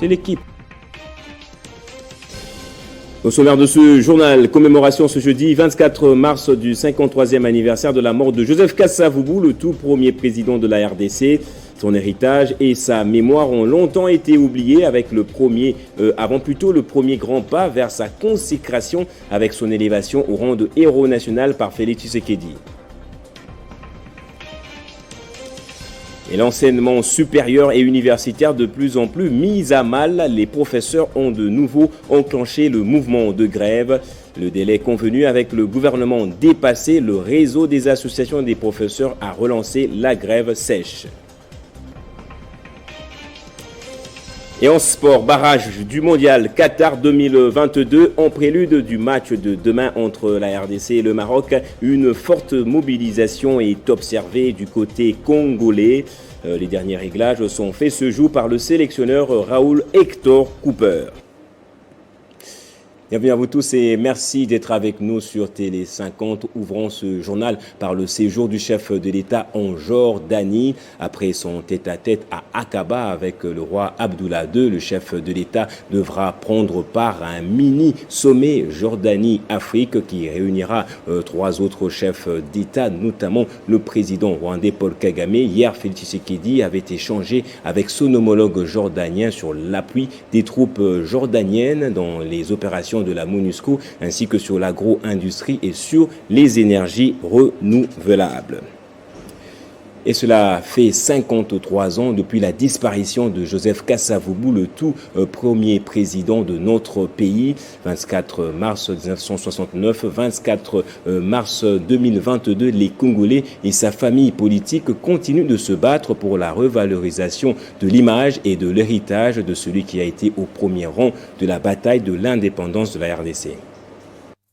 C'est l'équipe. Au sommaire de ce journal, commémoration ce jeudi 24 mars du 53e anniversaire de la mort de Joseph Kasavubu, le tout premier président de la RDC. Son héritage et sa mémoire ont longtemps été oubliés avec le premier grand pas vers sa consécration avec son élévation au rang de héros national par Félix Tshisekedi. Et l'enseignement supérieur et universitaire de plus en plus mis à mal, les professeurs ont de nouveau enclenché le mouvement de grève. Le délai convenu avec le gouvernement dépassé, le réseau des associations des professeurs a relancé la grève sèche. Et en sport, barrage du mondial Qatar 2022 en prélude du match de demain entre la RDC et le Maroc. Une forte mobilisation est observée du côté congolais. Les derniers réglages sont faits ce jour par le sélectionneur Raoul Hector Cooper. Bienvenue à vous tous et merci d'être avec nous sur Télé 50. Ouvrons ce journal par le séjour du chef de l'État en Jordanie. Après son tête-à-tête à Aqaba avec le roi Abdullah II, le chef de l'État devra prendre part à un mini-sommet Jordanie-Afrique qui réunira trois autres chefs d'État, notamment le président rwandais Paul Kagame. Hier, Félix Tshisekedi avait échangé avec son homologue jordanien sur l'appui des troupes jordaniennes dans les opérations de la MONUSCO ainsi que sur l'agro-industrie et sur les énergies renouvelables. Et cela fait 53 ans depuis la disparition de Joseph Kasavubu, le tout premier président de notre pays. 24 mars 1969, 24 mars 2022, les Congolais et sa famille politique continuent de se battre pour la revalorisation de l'image et de l'héritage de celui qui a été au premier rang de la bataille de l'indépendance de la RDC.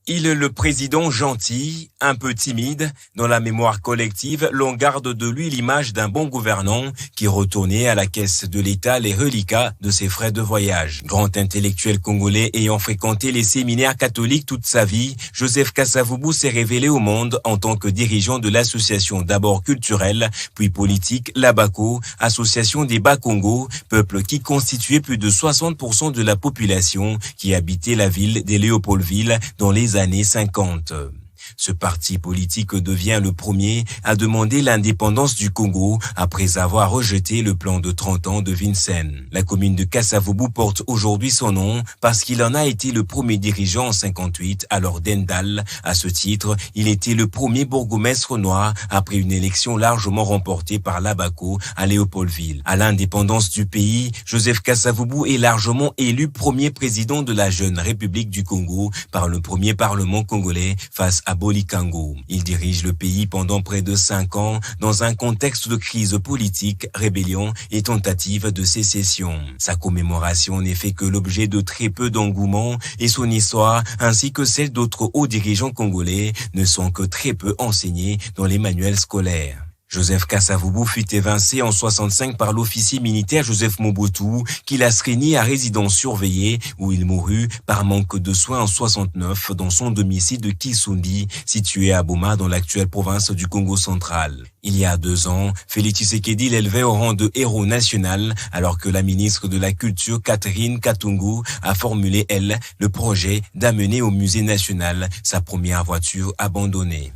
Il est le président gentil, un peu timide. Dans la mémoire collective, l'on garde de lui l'image d'un bon gouvernant qui retournait à la caisse de l'État les reliquats de ses frais de voyage. Grand intellectuel congolais ayant fréquenté les séminaires catholiques toute sa vie, Joseph Kasavubu s'est révélé au monde en tant que dirigeant de l'association d'abord culturelle, puis politique, l'Abaco, association des Bas-Congo, peuple qui constituait plus de 60% de la population qui habitait la ville des Léopoldville dans les années 50. Ce parti politique devient le premier à demander l'indépendance du Congo après avoir rejeté le plan de 30 ans de Vincennes. La commune de Kasavubu porte aujourd'hui son nom parce qu'il en a été le premier dirigeant en 58, alors d'Endal. À ce titre, il était le premier bourgmestre noir après une élection largement remportée par l'Abaco à Léopoldville. À l'indépendance du pays, Joseph Kasavubu est largement élu premier président de la jeune République du Congo par le premier parlement congolais face à Bolikango. Il dirige le pays pendant près de 5 ans dans un contexte de crise politique, rébellion et tentative de sécession. Sa commémoration n'est fait que l'objet de très peu d'engouement et son histoire ainsi que celle d'autres hauts dirigeants congolais ne sont que très peu enseignés dans les manuels scolaires. Joseph Kasavubu fut évincé en 65 par l'officier militaire Joseph Mobutu, qui l'astreignit à résidence surveillée où il mourut par manque de soins en 69 dans son domicile de Kisundi, situé à Boma dans l'actuelle province du Congo central. Il y a 2 ans, Félix Tshisekedi l'élevait au rang de héros national alors que la ministre de la Culture Catherine Katungu a formulé, elle, le projet d'amener au musée national sa première voiture abandonnée.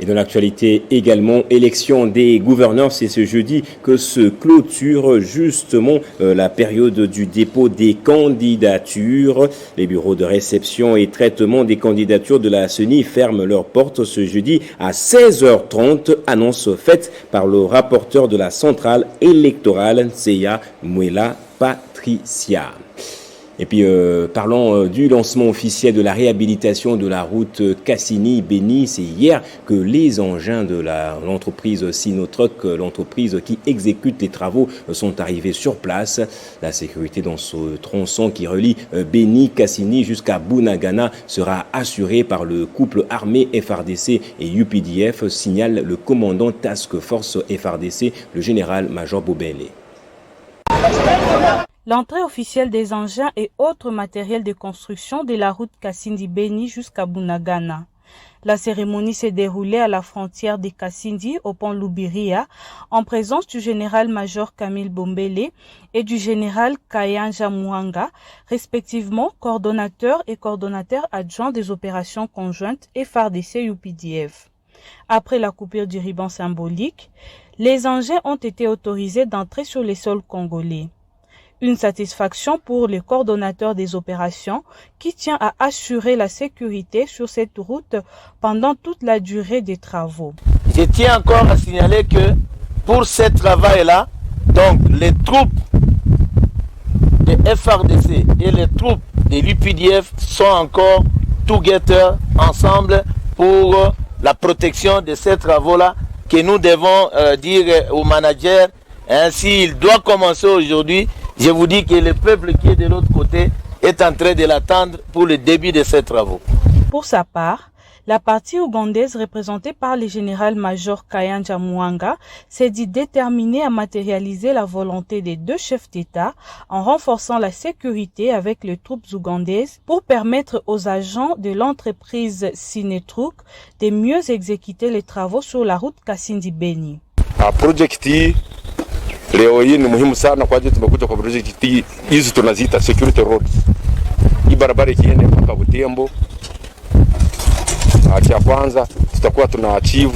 Et dans l'actualité également, élection des gouverneurs, c'est ce jeudi que se clôture justement la période du dépôt des candidatures. Les bureaux de réception et traitement des candidatures de la CENI ferment leurs portes ce jeudi à 16h30, annonce faite par le rapporteur de la centrale électorale, Nseya Mwela Patricia. Et puis, parlons du lancement officiel de la réhabilitation de la route Cassini-Béni. C'est hier que les engins de l'entreprise Sinotruck, l'entreprise qui exécute les travaux, sont arrivés sur place. La sécurité dans ce tronçon qui relie Béni-Cassini jusqu'à Bunagana sera assurée par le couple armé FARDC et UPDF, signale le commandant Task Force FARDC, le général-major Bobele. L'entrée officielle des engins et autres matériels de construction de la route Cassini-Béni jusqu'à Bunagana. La cérémonie s'est déroulée à la frontière de Kasindi, au pont Lubiria, en présence du général-major Camille Bombele et du général Kayanja Mwanga, respectivement coordonnateur et coordonnateur adjoint des opérations conjointes FARDC-UPDF. Après la coupure du ruban symbolique, les engins ont été autorisés d'entrer sur les sols congolais. Une satisfaction pour le coordonnateur des opérations qui tient à assurer la sécurité sur cette route pendant toute la durée des travaux. Je tiens encore à signaler que pour ce travail-là, donc les troupes de FARDC et les troupes de l'UPDF sont encore together ensemble pour la protection de ces travaux-là que nous devons dire au manager. S'il doit commencer aujourd'hui, je vous dis que le peuple qui est de l'autre côté est en train de l'attendre pour le début de ces travaux. Pour sa part, la partie ougandaise représentée par le général-major Kayanja Mwanga s'est dit déterminée à matérialiser la volonté des deux chefs d'État en renforçant la sécurité avec les troupes ougandaises pour permettre aux agents de l'entreprise Sinetruk de mieux exécuter les travaux sur la route Kasindi-Beni. Leo hii ni muhimu sana kwa ajili tumekuja kwa project hizi tunaziita security roads. Hii barabara ikienda mpaka Butembo. Cha kwanza tutakuwa tuna achieve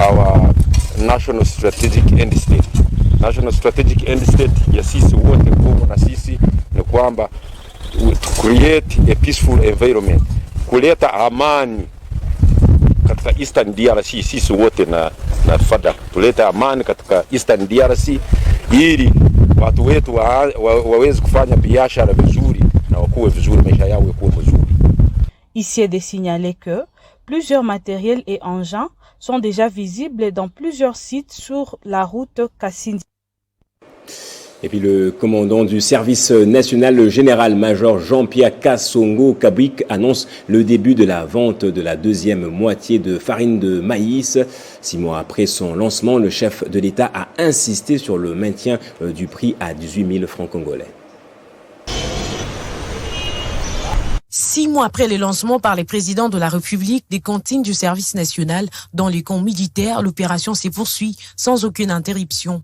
our national strategic end state. National strategic end state ya sisi wote Kongo na sisi ni kwamba to create a peaceful environment. Kuleta amani katika Eastern DRC sisi wote na FADC tuleta amani katika Eastern DRC ili watu wetu waweze kufanya biashara vizuri na wakuwe vizuri, maisha yao yakuwe mazuri. Ici est de signaler que plusieurs matériels et engins sont déjà visibles dans plusieurs sites sur la route Kasindi. Et puis le commandant du service national, le général-major Jean-Pierre Kassongo Kabwik, annonce le début de la vente de la deuxième moitié de farine de maïs. 6 mois après son lancement, le chef de l'État a insisté sur le maintien du prix à 18 000 francs congolais. 6 mois après le lancement par les présidents de la République des cantines du service national dans les camps militaires, l'opération se poursuit sans aucune interruption.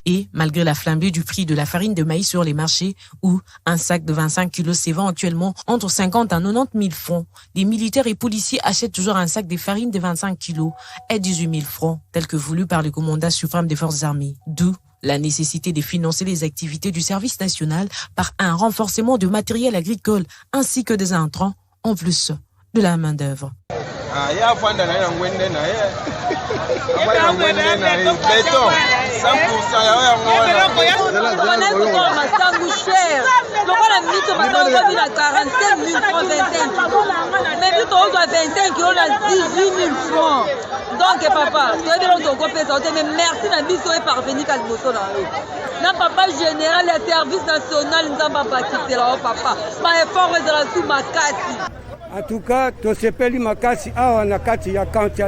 Et malgré la flambée du prix de la farine de maïs sur les marchés, où un sac de 25 kilos se vend actuellement entre 50 à 90 000 francs, les militaires et policiers achètent toujours un sac de farine de 25 kilos à 18 000 francs, tel que voulu par le commandant suprême des forces armées. D'où la nécessité de financer les activités du service national par un renforcement du matériel agricole ainsi que des intrants, en plus de la main-d'œuvre. Donc papa, merci na biso et parvenir à liboso na yo. Na papa général le service national nzamba bakitela papa. Ma effort de la sous makati. En tout cas, tosepeli makasi awa na kati ya county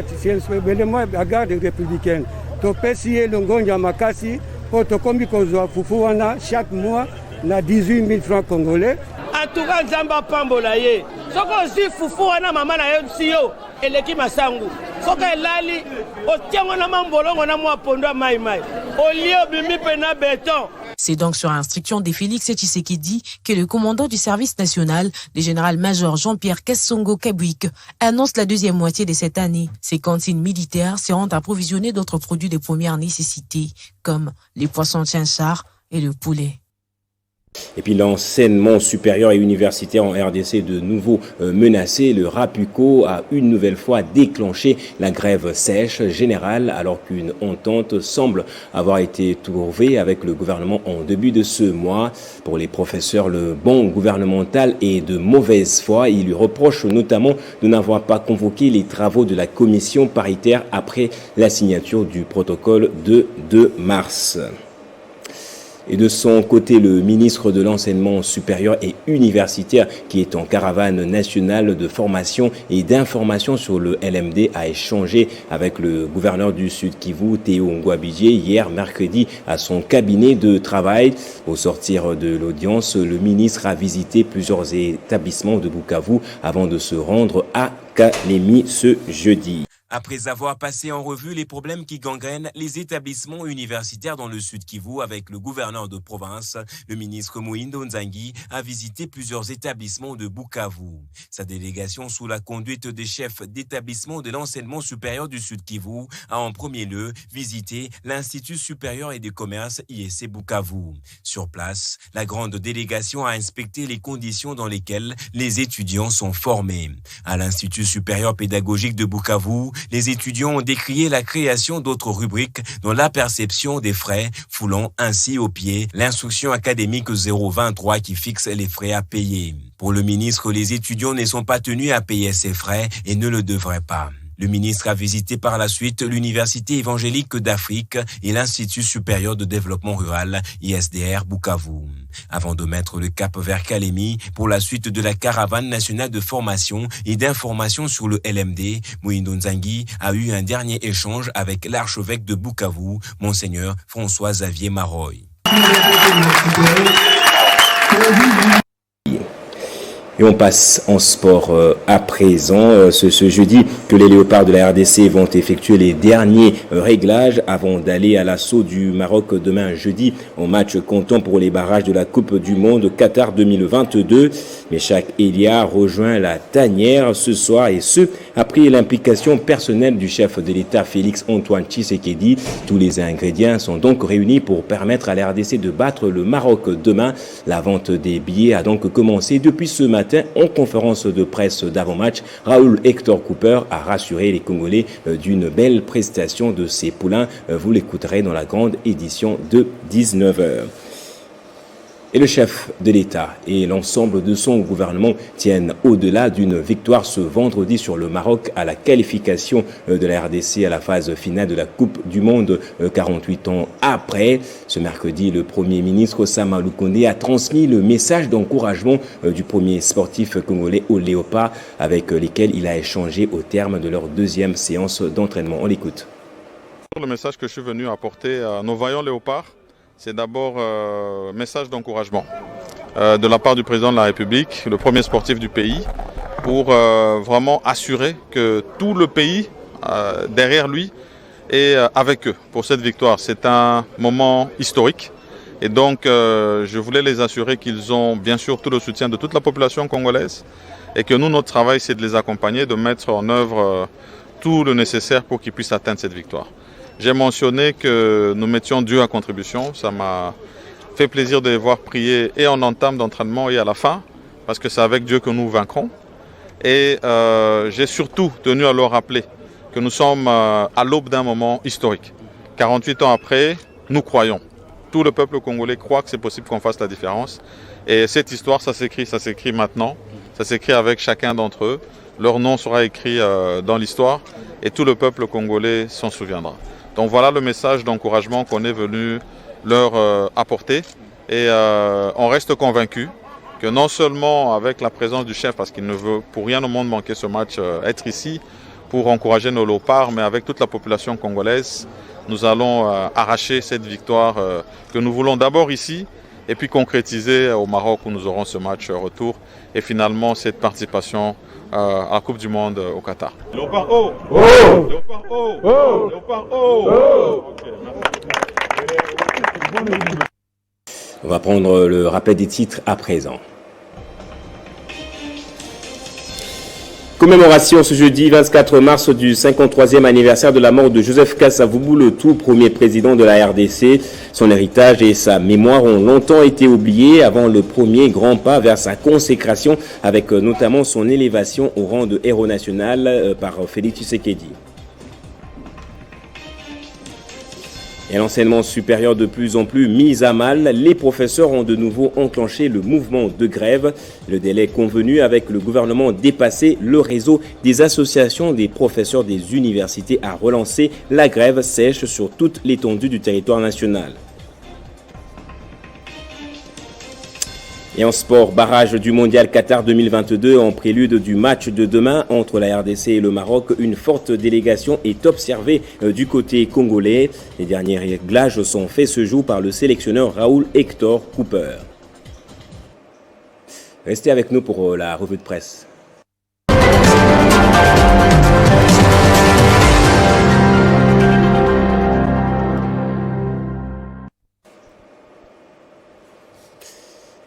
belemo ya garde républicaine. Topesi elongonja makasi po tokombi kozwa fufu wana chaque mois na 18 000 francs congolais. En tout cas, nzamba pambola ye. Soko si fufu wana mama na yo siyo eleki masangu. Soko elali otiango na mambolongo na mwa pondo mai mai. Olio bimi pena béton. C'est donc sur instruction de Félix Tshisekedi que le commandant du service national, le général-major Jean-Pierre Kassongo Kabwik, annonce la deuxième moitié de cette année. Ces cantines militaires seront approvisionnées d'autres produits de première nécessité, comme les poissons chinchard et le poulet. Et puis l'enseignement supérieur et universitaire en RDC est de nouveau menacé. Le RAPUCO a une nouvelle fois déclenché la grève sèche générale alors qu'une entente semble avoir été trouvée avec le gouvernement en début de ce mois. Pour les professeurs, le banc gouvernemental est de mauvaise foi. Il lui reproche notamment de n'avoir pas convoqué les travaux de la commission paritaire après la signature du protocole de 2 mars. Et de son côté, le ministre de l'Enseignement supérieur et universitaire, qui est en caravane nationale de formation et d'information sur le LMD, a échangé avec le gouverneur du Sud Kivu, Théo Ngouabidje, hier mercredi à son cabinet de travail. Au sortir de l'audience, le ministre a visité plusieurs établissements de Bukavu avant de se rendre à Kalemi ce jeudi. Après avoir passé en revue les problèmes qui gangrènent les établissements universitaires dans le Sud Kivu avec le gouverneur de province, le ministre Mohindo Nzangi a visité plusieurs établissements de Bukavu. Sa délégation, sous la conduite des chefs d'établissement de l'enseignement supérieur du Sud Kivu, a en premier lieu visité l'Institut supérieur et des commerces ISC Bukavu. Sur place, la grande délégation a inspecté les conditions dans lesquelles les étudiants sont formés. À l'Institut supérieur pédagogique de Bukavu, les étudiants ont décrié la création d'autres rubriques dans la perception des frais, foulant ainsi au pied l'instruction académique 023 qui fixe les frais à payer. Pour le ministre, les étudiants ne sont pas tenus à payer ces frais et ne le devraient pas. Le ministre a visité par la suite l'Université évangélique d'Afrique et l'Institut supérieur de développement rural, ISDR Bukavu. Avant de mettre le cap vers Kalemi pour la suite de la caravane nationale de formation et d'information sur le LMD, Mohindo Nzangi a eu un dernier échange avec l'archevêque de Bukavu, Monseigneur François-Xavier Maroy. Et on passe en sport à présent. Ce jeudi que les Léopards de la RDC vont effectuer les derniers réglages avant d'aller à l'assaut du Maroc demain jeudi en match comptant pour les barrages de la Coupe du Monde Qatar 2022. Mais chaque Elia rejoint la tanière ce soir et ce, après l'implication personnelle du chef de l'État Félix Antoine Tshisekedi. Tous les ingrédients sont donc réunis pour permettre à la RDC de battre le Maroc demain. La vente des billets a donc commencé depuis ce matin. En conférence de presse d'avant-match, Raoul Hector Cooper a rassuré les Congolais d'une belle prestation de ses poulains. Vous l'écouterez dans la grande édition de 19h. Et le chef de l'État et l'ensemble de son gouvernement tiennent au-delà d'une victoire ce vendredi sur le Maroc à la qualification de la RDC à la phase finale de la Coupe du Monde 48 ans après. Ce mercredi, le Premier ministre Sama Lukonde a transmis le message d'encouragement du premier sportif congolais aux Léopards avec lesquels il a échangé au terme de leur deuxième séance d'entraînement. On l'écoute. Le message que je suis venu apporter à nos vaillants Léopards, c'est d'abord un message d'encouragement de la part du président de la République, le premier sportif du pays, pour vraiment assurer que tout le pays derrière lui est avec eux pour cette victoire. C'est un moment historique et donc je voulais les assurer qu'ils ont bien sûr tout le soutien de toute la population congolaise et que nous, notre travail, c'est de les accompagner, de mettre en œuvre tout le nécessaire pour qu'ils puissent atteindre cette victoire. J'ai mentionné que nous mettions Dieu à contribution. Ça m'a fait plaisir de les voir prier et en entame d'entraînement et à la fin, parce que c'est avec Dieu que nous vaincrons. Et j'ai surtout tenu à leur rappeler que nous sommes à l'aube d'un moment historique. 48 ans après, nous croyons. Tout le peuple congolais croit que c'est possible qu'on fasse la différence. Et cette histoire, ça s'écrit maintenant. Ça s'écrit avec chacun d'entre eux. Leur nom sera écrit dans l'histoire et tout le peuple congolais s'en souviendra. Donc voilà le message d'encouragement qu'on est venu leur apporter et on reste convaincu que non seulement avec la présence du chef, parce qu'il ne veut pour rien au monde manquer ce match, être ici pour encourager nos Léopards, mais avec toute la population congolaise, nous allons arracher cette victoire que nous voulons d'abord ici et puis concrétiser au Maroc où nous aurons ce match retour et finalement cette participation à la Coupe du Monde au Qatar. Léopard haut! Oh! Léopard haut! Oh! Léopard haut! Oh! Okay, on va prendre le rappel des titres à présent. Commémoration ce jeudi 24 mars du 53e anniversaire de la mort de Joseph Kasavubu, le tout premier président de la RDC. Son héritage et sa mémoire ont longtemps été oubliés avant le premier grand pas vers sa consécration avec notamment son élévation au rang de héros national par Félix Tshisekedi. Et l'enseignement supérieur de plus en plus mis à mal, les professeurs ont de nouveau enclenché le mouvement de grève. Le délai convenu avec le gouvernement dépassé, le réseau des associations des professeurs des universités a relancé la grève sèche sur toute l'étendue du territoire national. Et en sport, barrage du mondial Qatar 2022 en prélude du match de demain entre la RDC et le Maroc. Une forte délégation est observée du côté congolais. Les derniers réglages sont faits ce jour par le sélectionneur Raoul Hector Cooper. Restez avec nous pour la revue de presse.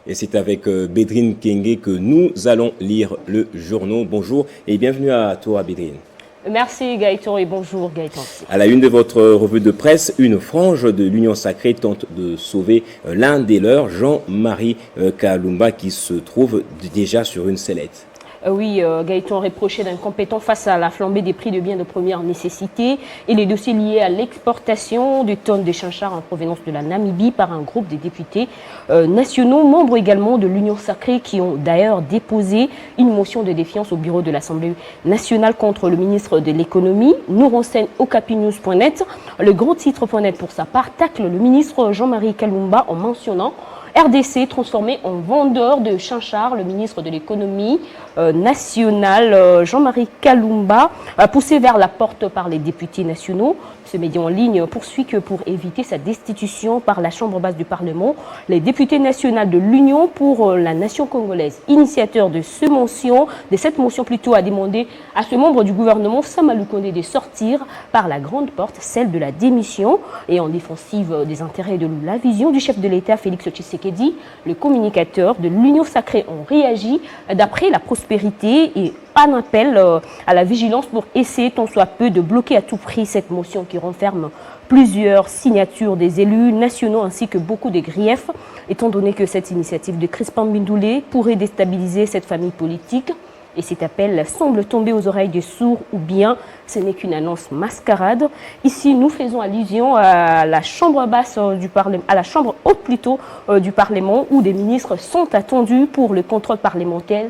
Et c'est avec Bédrine Kenge que nous allons lire le journal. Bonjour et bienvenue à toi, Bédrine. Merci Gaëtan et bonjour Gaëtan. À la une de votre revue de presse, une frange de l'Union Sacrée tente de sauver l'un des leurs, Jean-Marie Kalumba, qui se trouve déjà sur une sellette. Oui, Gaëtan reproché d'incompétent face à la flambée des prix de biens de première nécessité et les dossiers liés à l'exportation de tonnes de chinchards en provenance de la Namibie par un groupe de députés nationaux, membres également de l'Union Sacrée, qui ont d'ailleurs déposé une motion de défiance au bureau de l'Assemblée nationale contre le ministre de l'économie. Nous renseigne okapinews.net. Le gros titre.net pour sa part tacle le ministre Jean-Marie Kalumba en mentionnant RDC transformé en vendeur de chinchards. Le ministre de l'économie nationale, Jean-Marie Kalumba, poussé vers la porte par les députés nationaux. Ce média en ligne poursuit que pour éviter sa destitution par la Chambre basse du Parlement, les députés nationaux de l'Union pour la nation congolaise, initiateur de cette motion a demandé à ce membre du gouvernement, Samalou Kondé, de sortir par la grande porte, celle de la démission. Et en défensive des intérêts de la vision du chef de l'État, Félix Tshisekedi, le communicateur de l'Union Sacrée ont réagi d'après la prospérité et un appel à la vigilance pour essayer tant soit peu de bloquer à tout prix cette motion qui renferme plusieurs signatures des élus nationaux ainsi que beaucoup de griefs, étant donné que cette initiative de Crispin Mbindoulé pourrait déstabiliser cette famille politique. Et cet appel semble tomber aux oreilles des sourds ou bien ce n'est qu'une annonce mascarade. Ici, nous faisons allusion à la chambre basse du Parlement, à la chambre haute plutôt du Parlement, où des ministres sont attendus pour le contrôle parlementaire.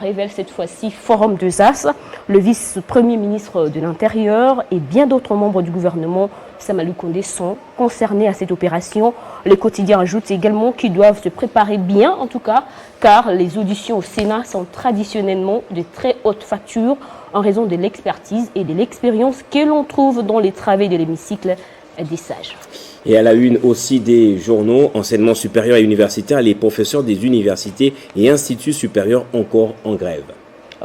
Révèle cette fois-ci Forum de Zas, le vice-premier ministre de l'Intérieur et bien d'autres membres du gouvernement Samalou Kondé sont concernés à cette opération. Les quotidiens ajoutent également qu'ils doivent se préparer bien, en tout cas, car les auditions au Sénat sont traditionnellement de très haute facture en raison de l'expertise et de l'expérience que l'on trouve dans les travées de l'hémicycle des sages. Et à la une aussi des journaux, enseignement supérieur et universitaire, les professeurs des universités et instituts supérieurs encore en grève.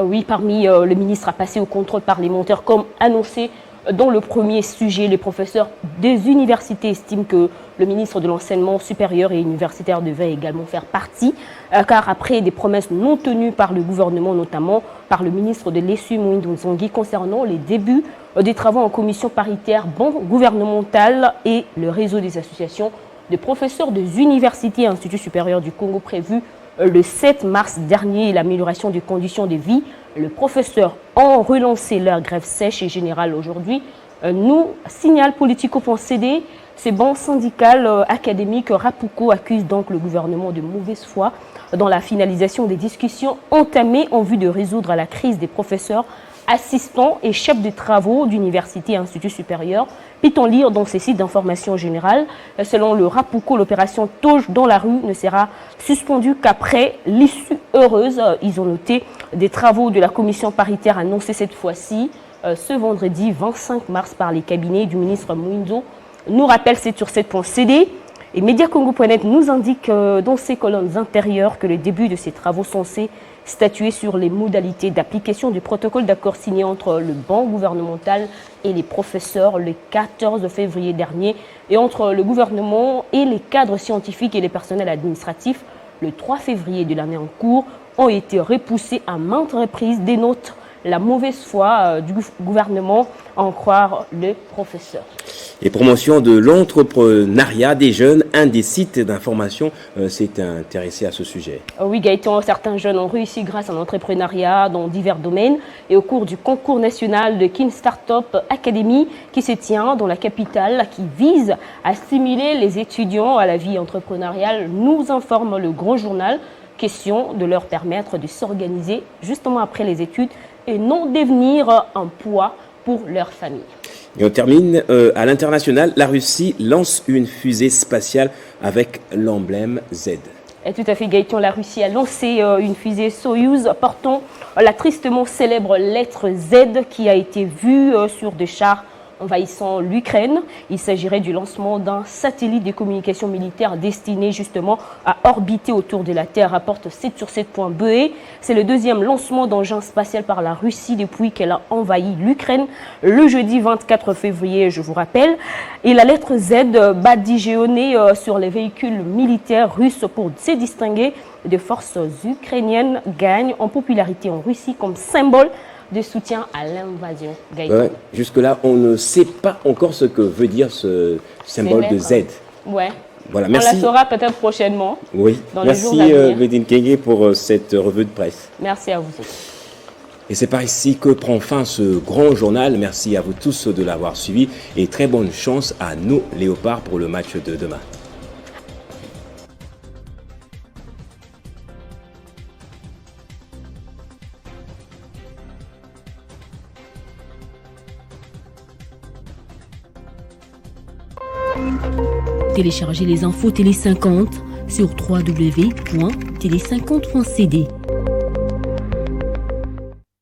Oui, parmi le ministre a passé au contrôle parlementaire comme annoncé dans le premier sujet. Les professeurs des universités estiment que le ministre de l'enseignement supérieur et universitaire devait également faire partie, car après des promesses non tenues par le gouvernement, notamment par le ministre de l'ESU, Moïndo Nzongi, concernant les débuts des travaux en commission paritaire gouvernementale et le réseau des associations de professeurs des universités et instituts supérieurs du Congo prévu le 7 mars dernier, l'amélioration des conditions de vie. Les professeurs ont relancé leur grève sèche et générale aujourd'hui. Nous signale Politico.cd, ces bancs syndicales académiques Rapuco accusent donc le gouvernement de mauvaise foi dans la finalisation des discussions entamées en vue de résoudre la crise des professeurs, assistants et chefs de travaux d'universités et instituts supérieurs. Peut-on lire dans ces sites d'information générale, selon le Rapuco, l'opération Touche dans la rue ne sera suspendue qu'après l'issue heureuse. Ils ont noté des travaux de la commission paritaire annoncés cette fois-ci ce vendredi 25 mars par les cabinets du ministre Moïndo. Nous rappelle c'est sur 7.cd. Et Mediacongo.net nous indique dans ses colonnes intérieures que le début de ces travaux censés statuer sur les modalités d'application du protocole d'accord signé entre le banc gouvernemental et les professeurs le 14 février dernier et entre le gouvernement et les cadres scientifiques et les personnels administratifs le 3 février de l'année en cours ont été repoussés à maintes reprises, dénote la mauvaise foi du gouvernement, à en croire le professeur. Et promotion de l'entrepreneuriat des jeunes, un des sites d'information s'est intéressé à ce sujet. Oui Gaëtan, certains jeunes ont réussi grâce à l'entrepreneuriat dans divers domaines et au cours du concours national de Kin Startup Academy qui se tient dans la capitale, qui vise à stimuler les étudiants à la vie entrepreneuriale, nous informe le Grand Journal. Question de leur permettre de s'organiser justement après les études et non devenir un poids pour leur famille. Et on termine à l'international. La Russie lance une fusée spatiale avec l'emblème Z. Et tout à fait, Gaëtan, la Russie a lancé une fusée Soyouz portant la tristement célèbre lettre Z qui a été vue sur des chars envahissant l'Ukraine. Il s'agirait du lancement d'un satellite de communication militaire destiné justement à orbiter autour de la Terre, rapporte 7sur7.be. C'est le deuxième lancement d'engin spatial par la Russie depuis qu'elle a envahi l'Ukraine le jeudi 24 février, je vous rappelle. Et la lettre Z badigeonnée sur les véhicules militaires russes pour se distinguer des forces ukrainiennes gagne en popularité en Russie comme symbole de soutien à l'invasion. Ouais, jusque-là, on ne sait pas encore ce que veut dire ce symbole de Z. Ouais. Voilà, merci. On la saura peut-être prochainement. Oui. Merci Vedine Kenge pour cette revue de presse. Merci à vous. Et c'est par ici que prend fin ce grand journal. Merci à vous tous de l'avoir suivi et très bonne chance à nos Léopards pour le match de demain. Téléchargez les infos Télé 50 sur www.télé50.cd.